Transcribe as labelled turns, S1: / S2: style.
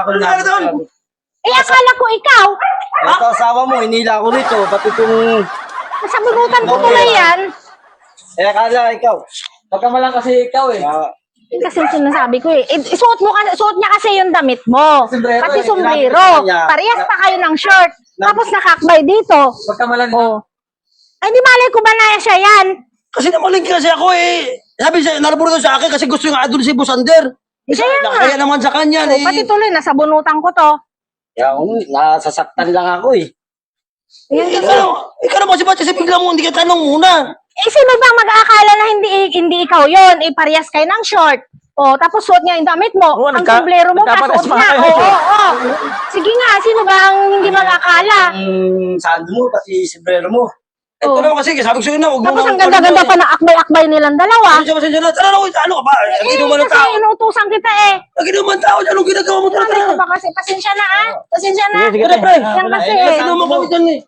S1: Ako na doon.
S2: Eh, akala ko ikaw.
S1: Ito asawa mo, hinila ko rito. Pati itong...
S2: Nasabunutan ko tuloy yan.
S1: Eh, akala ikaw.
S3: Pagkamalang kasi ikaw eh.
S2: Yun kasi yung sinasabi ko eh. Suot niya kasi yung damit mo.
S3: Sombrero
S2: Pati
S3: eh.
S2: sombrero. Parehas pa kayo ng shirt. Tapos nakakbay dito.
S3: Pagkamalang
S2: Oh. Ay, di malay ko ba na siya yan?
S4: Kasi namalingki kasi ako eh. Sabi siya, nalaburo sa akin kasi gusto yung adol si Busander.
S2: Kaya nga.
S4: Kaya naman sa kanya
S2: Oh, pati tuloy, nasabunutan ko to.
S1: Kaya ako, nasasaktan lang ako eh.
S2: Yan kasi.
S4: Ikaw naman si Ba't kasi bigla mo, hindi ka tanong muna.
S2: Eh, sino bang mag-aakala na hindi ikaw yon? Eh, parehas kayo ng short. Oh, tapos suot niya yung damit mo.
S3: Oo,
S2: Ang sombrero mo,
S3: nagkapares
S2: pasuot
S3: mga
S2: niya.
S3: kayo.
S2: Oo. Sige nga, sino ba ang hindi mag-aakala?
S1: Ang sando mo, pati sombrero mo.
S4: Ito naman kasi, sabi ko sa'yo na, huwag mo
S2: Tapos
S4: nga-
S2: ang ganda-ganda pa na akbay-akbay nilang dalawa.
S4: Pasensya na. Tara na, ano ka ba? Naginuman ng
S2: Kasi
S4: tao.
S2: inuutusan kita eh.
S4: Naginuman ng tao. Anong ginagawa mo? Tara,
S2: Malay ko
S4: tara.
S2: ba kasi? Pasensya na ah. Pasensya na.
S3: Sige,
S4: Tara, pre.
S2: Yan kasi
S1: Ay,
S2: eh.
S4: Naginuman kami dyan eh.